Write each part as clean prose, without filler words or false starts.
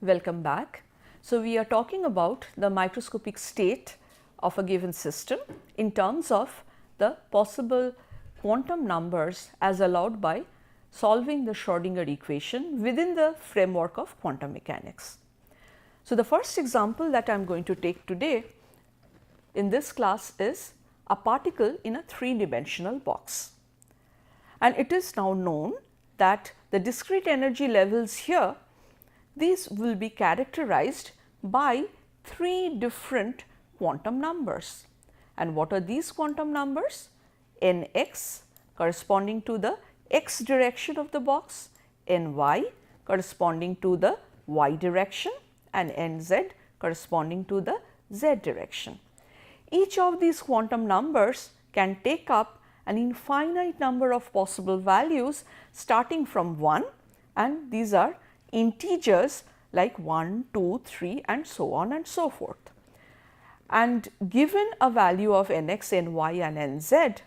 Welcome back. So, we are talking about the microscopic state of a given system in terms of the possible quantum numbers as allowed by solving the Schrodinger equation within the framework of quantum mechanics. So, the first example that I am going to take today in this class is a particle in a three-dimensional box. And it is now known that the discrete energy levels here, these will be characterized by three different quantum numbers. And what are these quantum numbers? Nx corresponding to the x direction of the box, Ny corresponding to the y direction, and Nz corresponding to the z direction. Each of these quantum numbers can take up an infinite number of possible values starting from 1, and these are integers like 1, 2, 3 and so on and so forth. And given a value of Nx, Ny and Nz,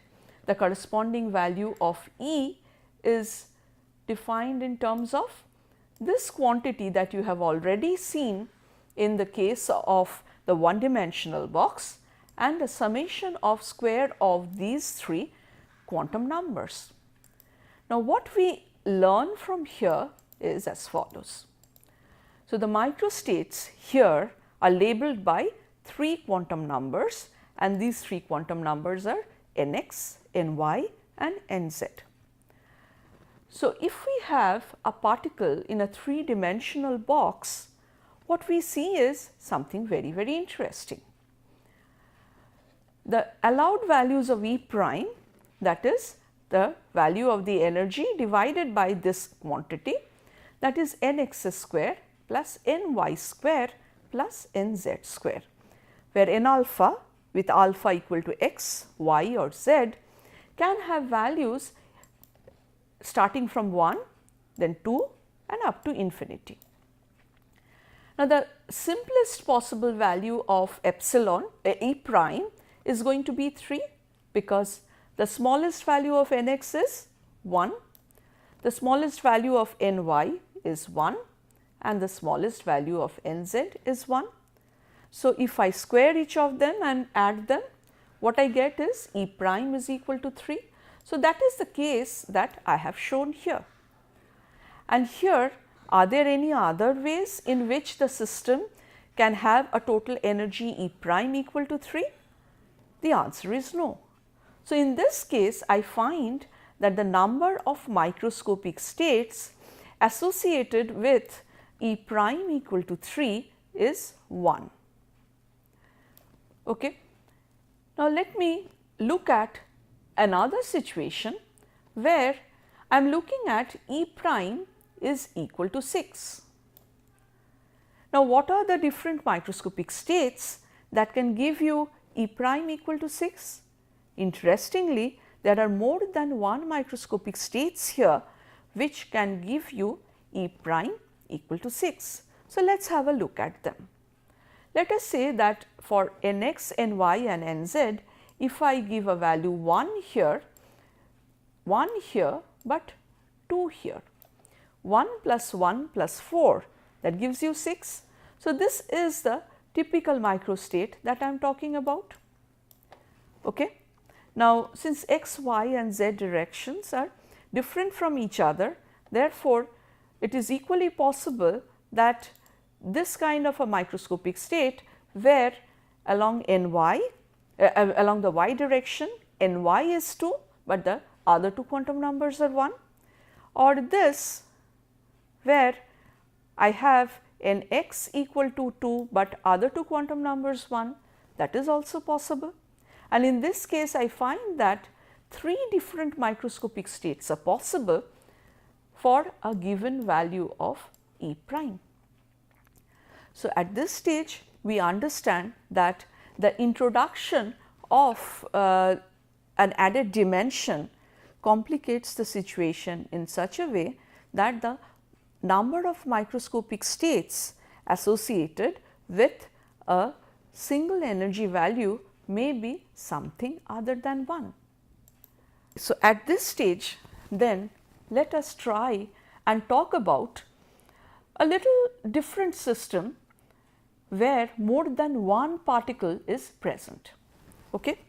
the corresponding value of E is defined in terms of this quantity that you have already seen in the case of the one-dimensional box and the summation of square of these three quantum numbers. Now, what we learn from here is as follows. So, the microstates here are labeled by three quantum numbers, and these three quantum numbers are Nx, Ny and Nz. So, if we have a particle in a three-dimensional box, what we see is something very, very interesting. The allowed values of E prime, that is the value of the energy divided by this quantity, that is Nx square plus Ny square plus Nz square, where N alpha with alpha equal to x, y or z can have values starting from 1, then 2 and up to infinity. Now, the simplest possible value of epsilon E prime is going to be 3, because the smallest value of Nx is 1, the smallest value of Ny is 1 and the smallest value of Nz is 1. So, if I square each of them and add them, what I get is E prime is equal to 3. So, that is the case that I have shown here. And here, are there any other ways in which the system can have a total energy E prime equal to 3? The answer is no. So, in this case, I find that the number of microscopic states associated with E prime equal to 3 is 1. Okay. Now, let me look at another situation where I am looking at E prime is equal to 6. Now, what are the different microscopic states that can give you E prime equal to 6? Interestingly, there are more than one microscopic states here which can give you E prime equal to 6. So, let us have a look at them. Let us say that for Nx, Ny and Nz, if I give a value 1 here, but 2 here, 1 plus 1 plus 4, that gives you 6. So, this is the typical microstate that I am talking about. Okay. Now, since x, y and z directions are different from each other, therefore, it is equally possible that this kind of a microscopic state where along Ny, along the y direction Ny is 2, but the other two quantum numbers are 1, or this where I have Nx equal to 2, but other two quantum numbers 1, that is also possible. And in this case, I find that three different microscopic states are possible for a given value of E prime. So, at this stage, we understand that the introduction of an added dimension complicates the situation in such a way that the number of microscopic states associated with a single energy value may be something other than 1. So, at this stage then let us try and talk about a little different system where more than one particle is present. Okay.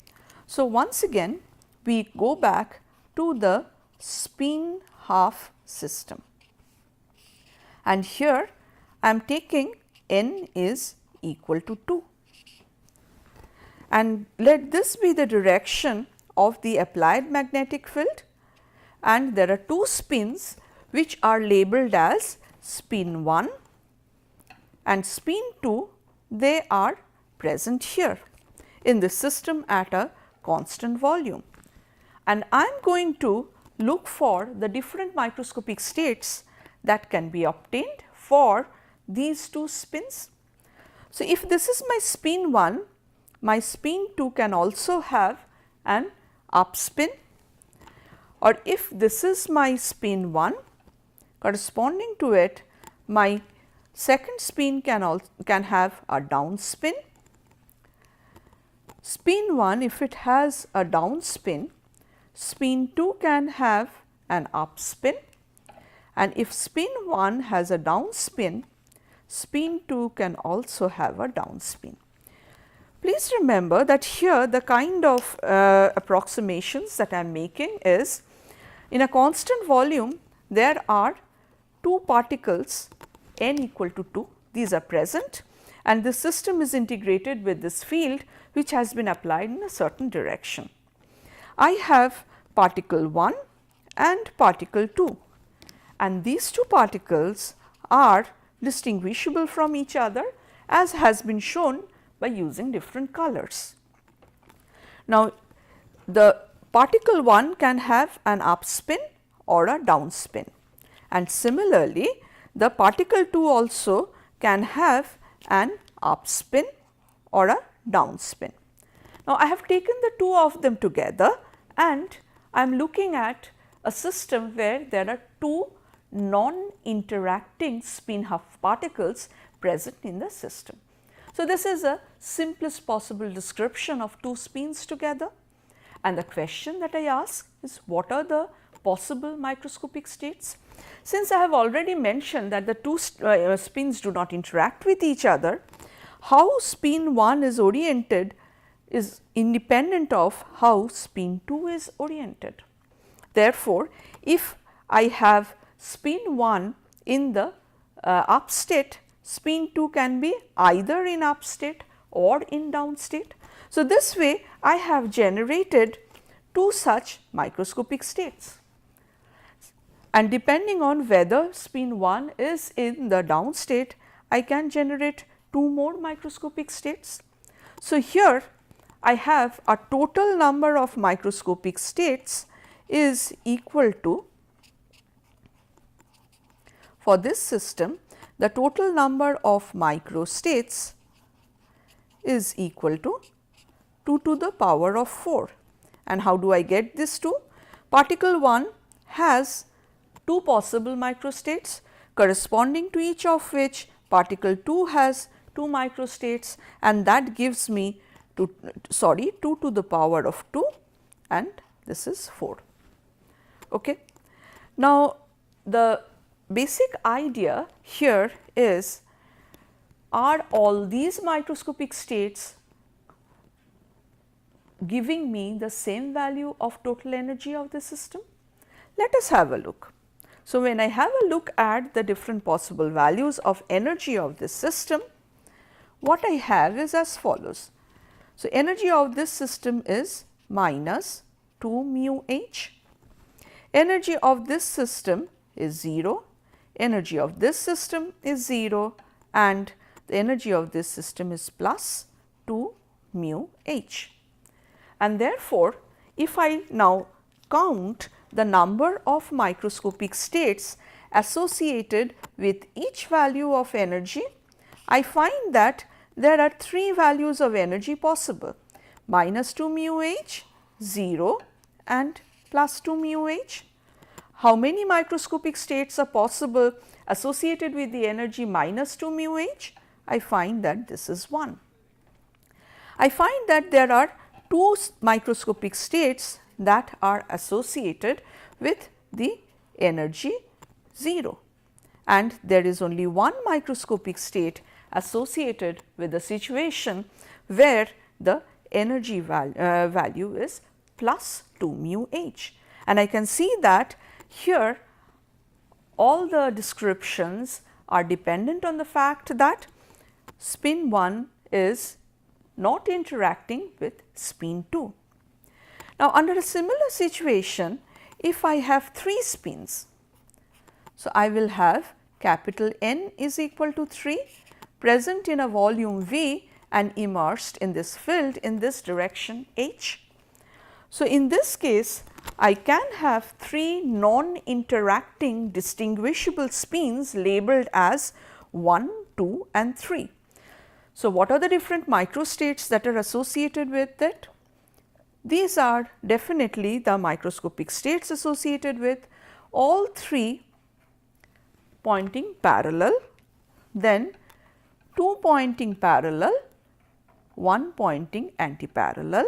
So, once again we go back to the spin half system, and here I am taking n is equal to 2, and let this be the direction of the applied magnetic field, and there are two spins which are labeled as spin 1 and spin 2. They are present here in the system at a constant volume, and I am going to look for the different microscopic states that can be obtained for these two spins. So, if this is my spin 1, my spin 2 can also have an up spin, or if this is my spin 1, corresponding to it my second spin can have a down spin. Spin 1, if it has a down spin, spin 2 can have an up spin, and if spin 1 has a down spin, spin 2 can also have a down spin. Please remember that here the kind of approximations that I am making is, in a constant volume there are two particles n equal to 2, these are present, and the system is integrated with this field which has been applied in a certain direction. I have particle 1 and particle 2, and these two particles are distinguishable from each other, as has been shown by using different colors. Now, the particle 1 can have an up spin or a down spin, and similarly the particle 2 also can have an up spin or a down spin. Now, I have taken the two of them together, and I am looking at a system where there are two non-interacting spin half particles present in the system. So, this is a simplest possible description of two spins together, and the question that I ask is, what are the possible microscopic states? Since I have already mentioned that the two spins do not interact with each other, how spin 1 is oriented is independent of how spin 2 is oriented. Therefore, if I have spin 1 in the up state, spin 2 can be either in up state or in down state. So, this way I have generated two such microscopic states, and depending on whether spin 1 is in the down state, I can generate two more microscopic states. So, here I have a total number of microscopic states is equal to, for this system, the total number of microstates is equal to 2 to the power of 4. And how do I get this 2? Particle 1 has two possible microstates, corresponding to each of which particle 2 has two microstates, and that gives me 2 to the power of 2, and this is 4. Okay. Now, the basic idea here is, are all these microscopic states giving me the same value of total energy of the system? Let us have a look. So, when I have a look at the different possible values of energy of this system, what I have is as follows. So, energy of this system is minus 2 mu h, energy of this system is 0, energy of this system is 0, and the energy of this system is plus 2 mu h. And therefore, if I now count the number of microscopic states associated with each value of energy, I find that there are three values of energy possible: minus 2 mu h, 0 and plus 2 mu h. How many microscopic states are possible associated with the energy minus 2 mu h? I find that this is 1. I find that there are two microscopic states that are associated with the energy 0, and there is only one microscopic state associated with the situation where the energy value is plus 2 mu h. And I can see that here all the descriptions are dependent on the fact that spin 1 is not interacting with spin 2. Now, under a similar situation, if I have 3 spins, so I will have capital N is equal to 3 present in a volume V and immersed in this field in this direction H. So, in this case I can have 3 non-interacting distinguishable spins labeled as 1, 2 and 3. So, what are the different microstates that are associated with it? These are definitely the microscopic states associated with all 3 pointing parallel, then 2 pointing parallel, 1 pointing antiparallel,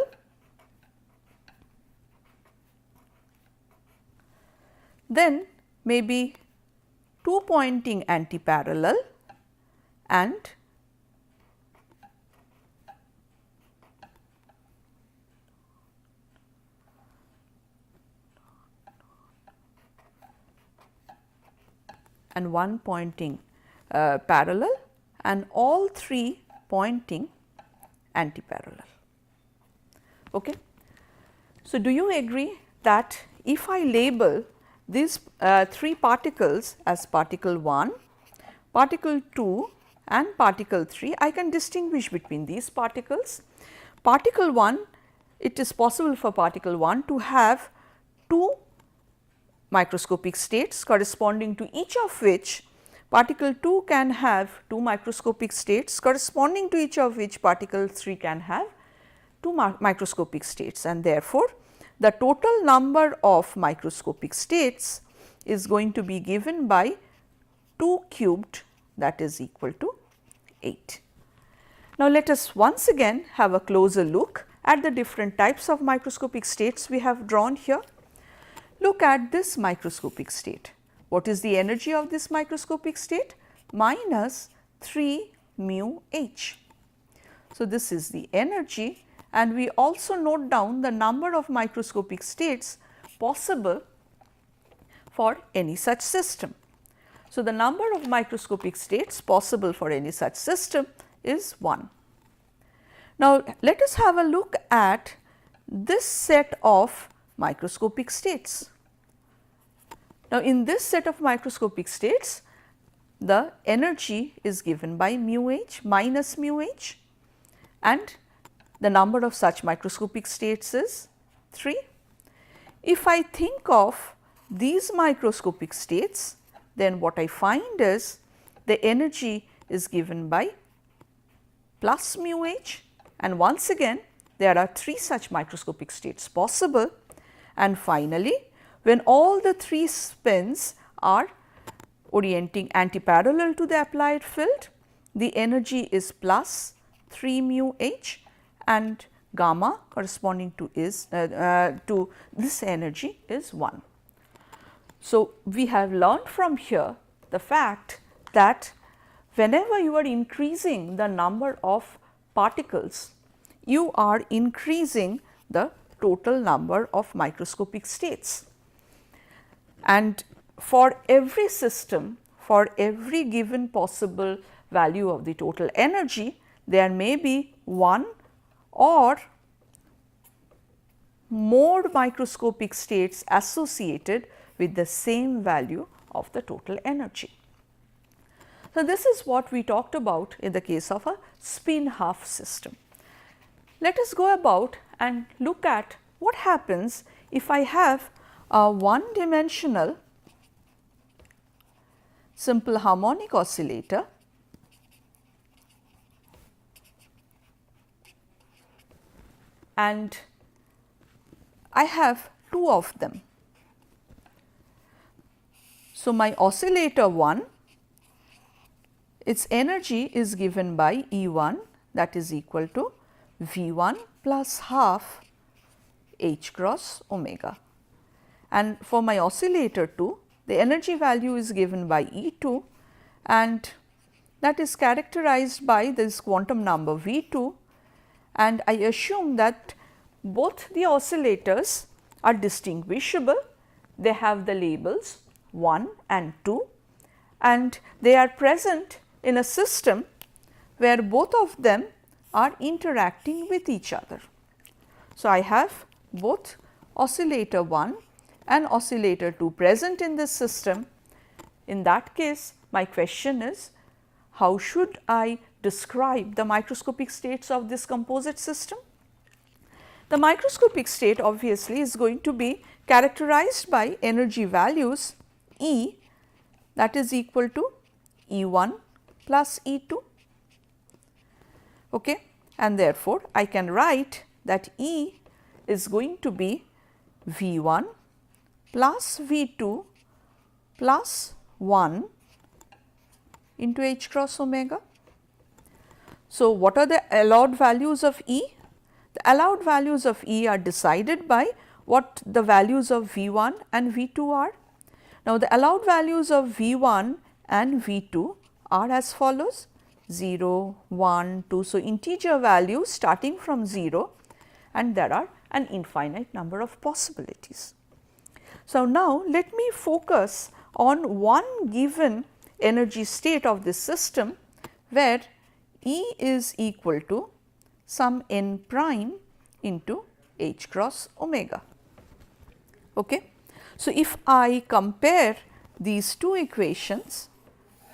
then maybe 2 pointing antiparallel and one pointing parallel and all 3 pointing antiparallel. Okay. So, do you agree that if I label these 3 particles as particle 1, particle 2 and particle 3, I can distinguish between these particles. Particle 1, it is possible for particle 1 to have 2 microscopic states corresponding to each of which particle 2 can have 2 microscopic states corresponding to each of which particle 3 can have 2 microscopic states, and therefore, the total number of microscopic states is going to be given by 2 cubed, that is equal to 8. Now, let us once again have a closer look at the different types of microscopic states we have drawn here. Look at this microscopic state. What is the energy of this microscopic state? Minus 3 mu h. So, this is the energy, and we also note down the number of microscopic states possible for any such system. So, the number of microscopic states possible for any such system is 1. Now, let us have a look at this set of microscopic states. Now, in this set of microscopic states, the energy is given by mu h minus mu h, and the number of such microscopic states is 3. If I think of these microscopic states, then what I find is the energy is given by plus mu h, and once again there are 3 such microscopic states possible, and finally, when all the 3 spins are orienting antiparallel to the applied field, the energy is plus 3 mu h and gamma corresponding to this energy is 1. So, we have learned from here the fact that whenever you are increasing the number of particles, you are increasing the total number of microscopic states. And for every system, for every given possible value of the total energy, there may be 1 or more microscopic states associated with the same value of the total energy. So, this is what we talked about in the case of a spin half system. Let us go about and look at what happens if I have a one dimensional simple harmonic oscillator and I have 2 of them. So, my oscillator 1, its energy is given by E1, that is equal to V1 plus half h cross omega. And for my oscillator 2, the energy value is given by E2, and that is characterized by this quantum number V2, and I assume that both the oscillators are distinguishable. They have the labels 1 and 2, and they are present in a system where both of them are interacting with each other. So, I have both oscillator 1 and oscillator 2 present in this system. In that case, my question is, how should I describe the microscopic states of this composite system? The microscopic state obviously is going to be characterized by energy values E, that is equal to E1 plus E2, okay. And therefore, I can write that E is going to be V1 plus V2 plus 1 into H cross omega. So, what are the allowed values of E? The allowed values of E are decided by what the values of V1 and V2 are. Now, the allowed values of V1 and V2 are as follows: 0, 1, 2. So, integer values starting from 0, and there are an infinite number of possibilities. So, now let me focus on one given energy state of this system where E is equal to some n prime into H cross omega. Okay. So, if I compare these two equations,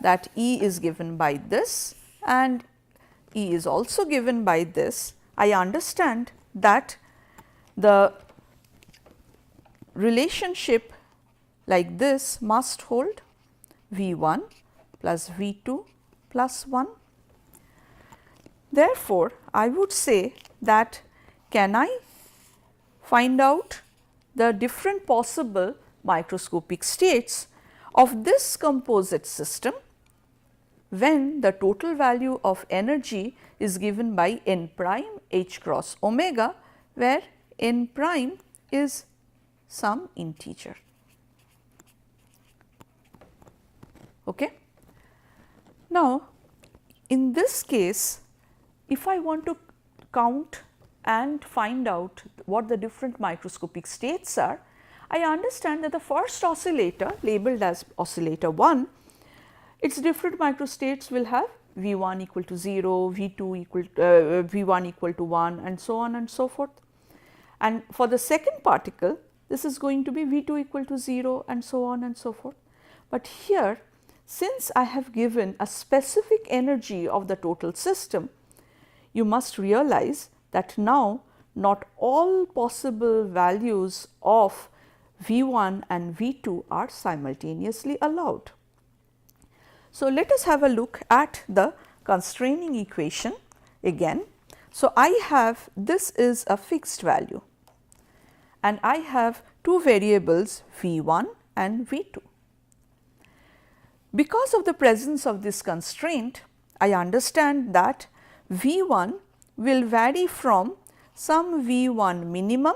that E is given by this and E is also given by this, I understand that the relationship like this must hold V1 plus V2 plus 1. Therefore, I would say that can I find out the different possible microscopic states of this composite system when the total value of energy is given by n prime H cross omega, where n prime is some integer. Okay. Now, in this case, if I want to count and find out what the different microscopic states are, I understand that the first oscillator labeled as oscillator 1, its different microstates will have V1 equal to 0, V2 equal to V1 equal to 1, and so on and so forth. And for the second particle, this is going to be V2 equal to 0, and so on and so forth. But here, since I have given a specific energy of the total system, you must realize that now not all possible values of V1 and V2 are simultaneously allowed. So, let us have a look at the constraining equation again. So, I have this is a fixed value and I have two variables V1 and V2. Because of the presence of this constraint, I understand that V1 will vary from some V1 minimum,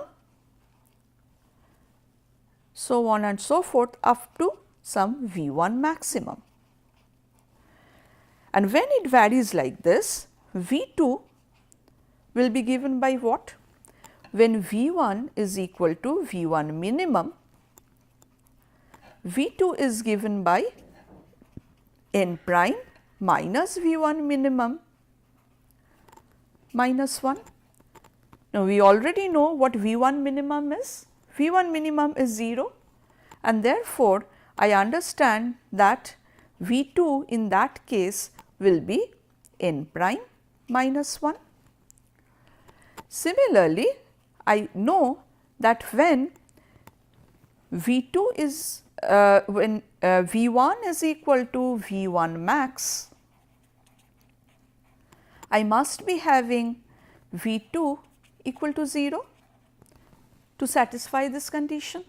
so on and so forth, up to some V1 maximum. And when it varies like this, V2 will be given by what? When V1 is equal to V1 minimum, V2 is given by n prime minus V1 minimum minus 1. Now, we already know what V1 minimum is. V1 minimum is 0, and therefore, I understand that V2 in that case will be n prime minus 1. Similarly, I know that when V2 is when V1 is equal to V1 max, I must be having V2 equal to 0 to satisfy this condition.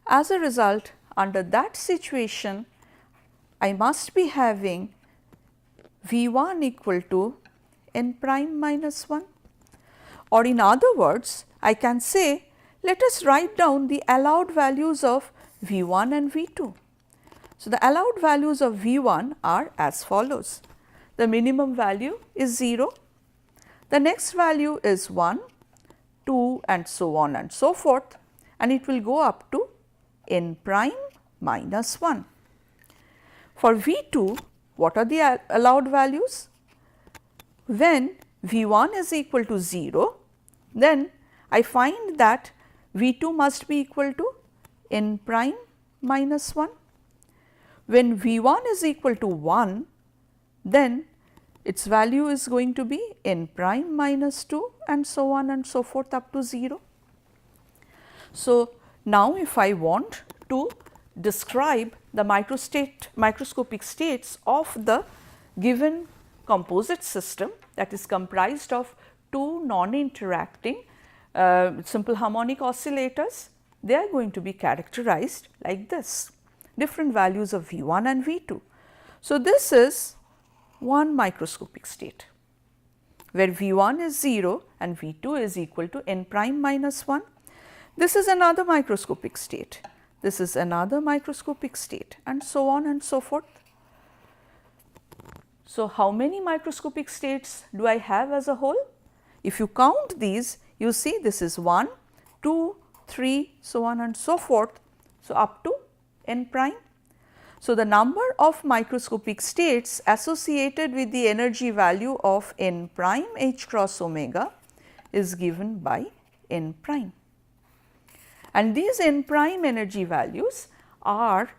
As a result, under that situation, I must be having V1 equal to n prime minus 1, or in other words, I can say let us write down the allowed values of V1 and V2. So, the allowed values of V1 are as follows. The minimum value is 0, the next value is 1, 2 and so on and so forth, and it will go up to n prime minus 1. For V2, what are the allowed values? When V1 is equal to 0, then I find that V2 must be equal to n prime minus 1. When V1 is equal to 1, then its value is going to be n prime minus 2 and so on and so forth up to 0. So, now if I want to describe the microscopic states of the given composite system, that is comprised of two non-interacting simple harmonic oscillators, they are going to be characterized like this, different values of V1 and V2. So, this is one microscopic state where V1 is 0 and V2 is equal to n prime minus 1. This is another microscopic state, this is another microscopic state, and so on and so forth. So, how many microscopic states do I have as a whole? If you count these, you see this is 1, 2, 3, so on and so forth. So, up to n prime. So, the number of microscopic states associated with the energy value of n prime h cross omega is given by n prime. And these n prime energy values are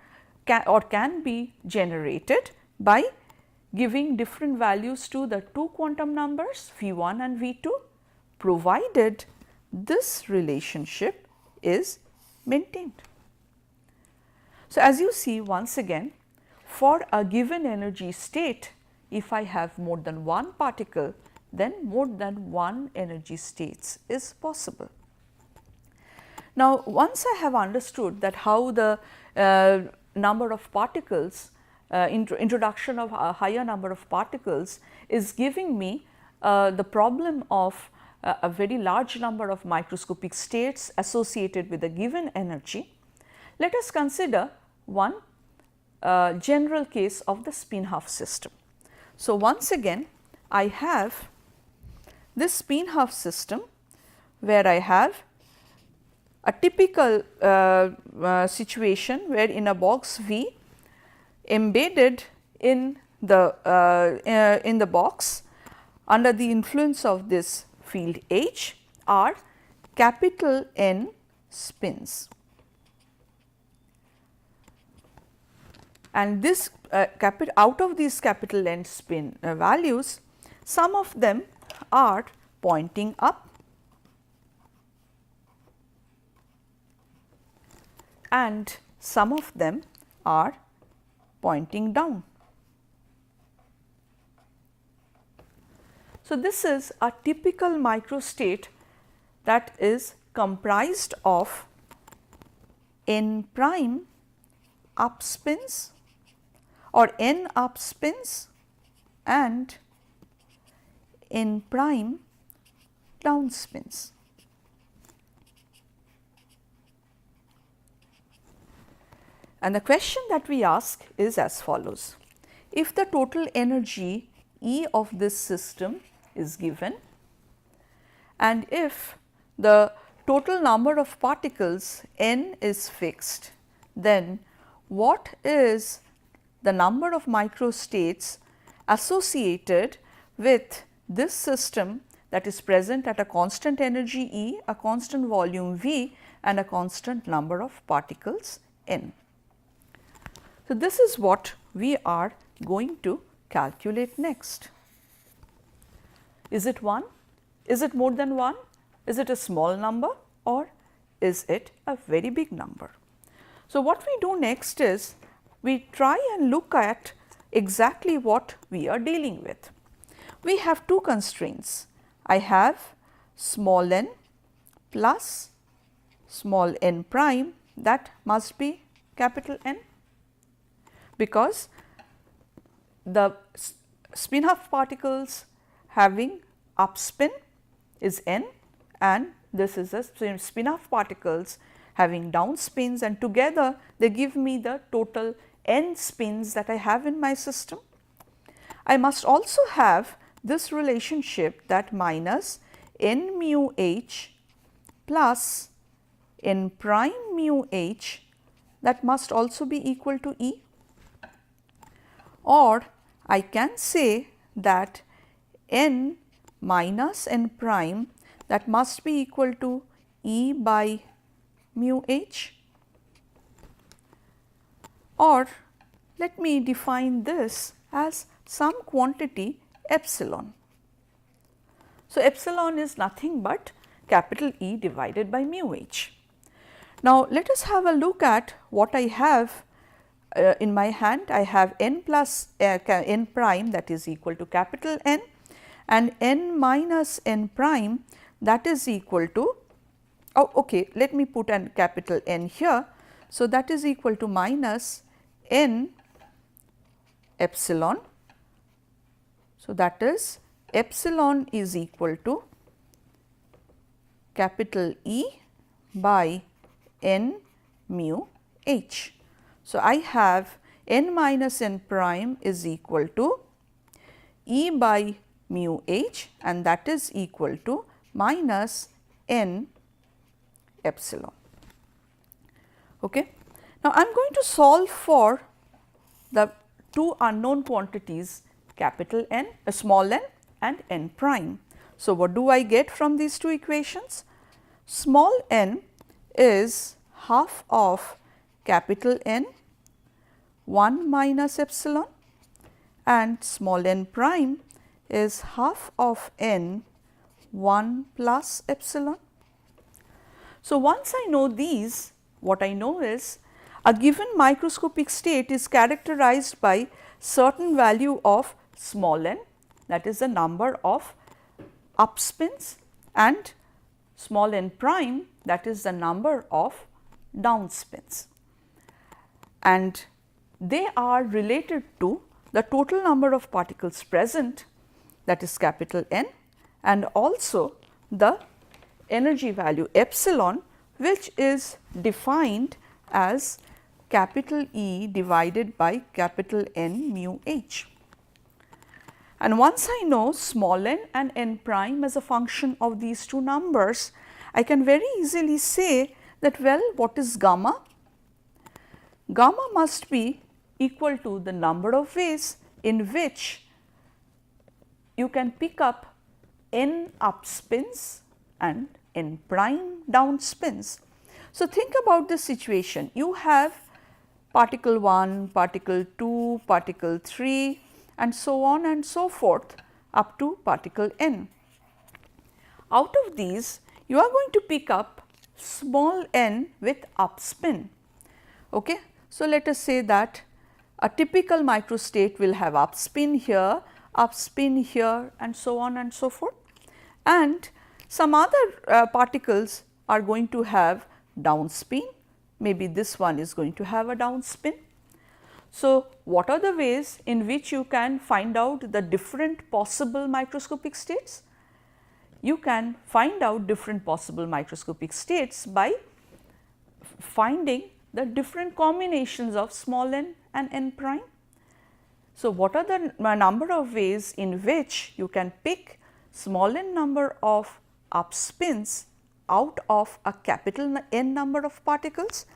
can be generated by giving different values to the two quantum numbers V1 and V2, provided this relationship is maintained. So, as you see, once again, for a given energy state, if I have more than one particle, then more than one energy states is possible. Now, once I have understood that how the number of particles, introduction of a higher number of particles is giving me the problem of a very large number of microscopic states associated with a given energy, let us consider one general case of the spin half system. So, once again I have this spin half system where I have a typical situation where in a box V, embedded in the box under the influence of this field H are capital N spins, and this out of these capital N spin values, some of them are pointing up and some of them are pointing down. So, this is a typical microstate that is comprised of n prime up spins or n up spins and n prime down spins. And the question that we ask is as follows: if the total energy E of this system is given, and if the total number of particles n is fixed, then what is the number of microstates associated with this system that is present at a constant energy E, a constant volume V, and a constant number of particles n. So, this is what we are going to calculate next. Is it 1? Is it more than 1? Is it a small number or is it a very big number? So, what we do next is we try and look at exactly what we are dealing with. We have two constraints. I have small n plus small n prime, that must be capital N, because the spin half particles having up spin is n and this is a spin half particles having down spins, and together they give me the total n spins that I have in my system. I must also have this relationship, that minus n mu h plus n prime mu h, that must also be equal to E. Or I can say that n minus n prime, that must be equal to E by mu h. Or let me define this as some quantity epsilon. So, epsilon is nothing but capital E divided by mu h. Now, let us have a look at what I have in my hand. I have n plus n prime, that is equal to capital N, and n minus n prime, that is equal to, oh okay, let me put an capital N here. So, that is equal to minus n epsilon. So, that is epsilon is equal to capital E by n mu h. So, I have n minus n prime is equal to E by mu h, and that is equal to minus n epsilon. Okay. Now, I am going to solve for the two unknown quantities, capital N, small n and n prime. So, what do I get from these two equations? Small n is half of capital N 1 minus epsilon, and small n prime is half of n 1 plus epsilon. So, once I know these, what I know is a given microscopic state is characterized by certain value of small n, that is the number of up spins, and small n prime, that is the number of down spins, and they are related to the total number of particles present, that is capital N, and also the energy value epsilon, which is defined as capital E divided by capital N mu h. And once I know small n and n prime as a function of these two numbers, I can very easily say that, well, what is gamma? Gamma must be equal to the number of ways in which you can pick up n up spins and n prime down spins. So, think about this situation. You have particle 1, particle 2, particle 3 and so on and so forth up to particle n. Out of these, you are going to pick up small n with up spin. Okay? So, let us say that a typical microstate will have up spin here and so on and so forth, and some other particles are going to have down spin. Maybe this one is going to have a down spin. So, what are the ways in which you can find out the different possible microscopic states? You can find out different possible microscopic states by finding the different combinations of small n and n prime. So, what are the number of ways in which you can pick small n number of up spins out of a capital N number of particles?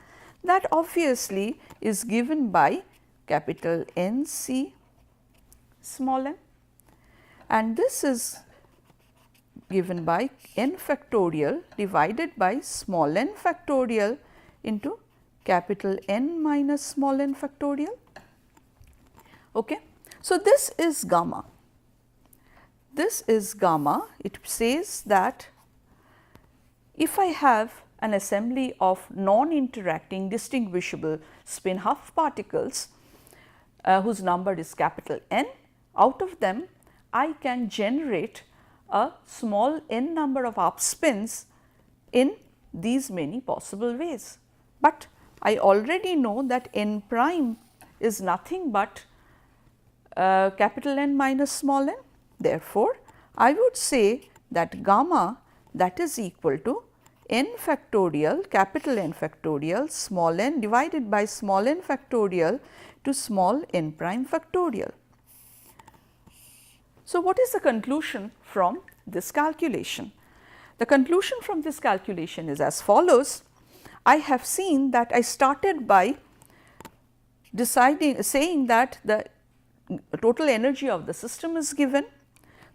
That obviously is given by capital N C small n, and this is given by n factorial divided by small n factorial into capital N minus small n factorial. Okay. So, this is gamma. This is gamma. It says that if I have an assembly of non-interacting distinguishable spin half particles whose number is capital N, out of them I can generate a small n number of up spins in these many possible ways. But I already know that n prime is nothing but capital N minus small n. Therefore, I would say that gamma, that is equal to n factorial capital N factorial small n divided by small n factorial to small n prime factorial. So, what is the conclusion from this calculation? The conclusion from this calculation is as follows. I have seen that I started by saying that the total energy of the system is given,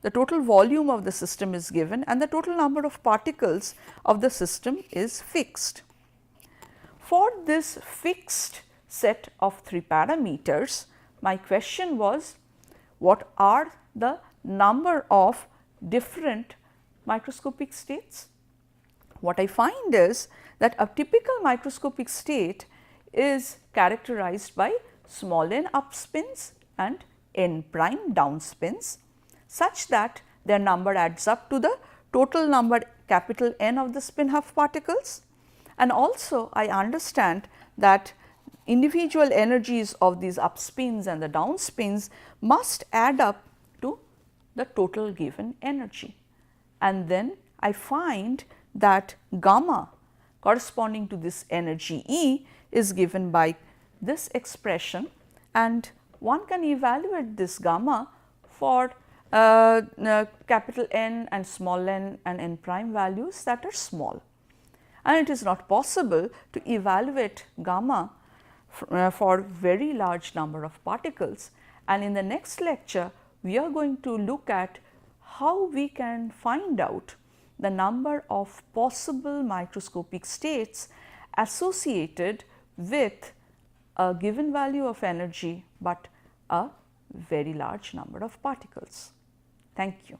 the total volume of the system is given, and the total number of particles of the system is fixed. For this fixed set of 3 parameters, my question was, what are the number of different microscopic states? What I find is that a typical microscopic state is characterized by small n up spins and n prime down spins, such that their number adds up to the total number capital N of the spin half particles. And also I understand that individual energies of these up spins and the down spins must add up to the total given energy. And then I find that gamma corresponding to this energy E is given by this expression, and one can evaluate this gamma for capital N and small n and n prime values that are small. And it is not possible to evaluate gamma for very large number of particles, and in the next lecture we are going to look at how we can find out the number of possible microscopic states associated with a given value of energy, but a very large number of particles. Thank you.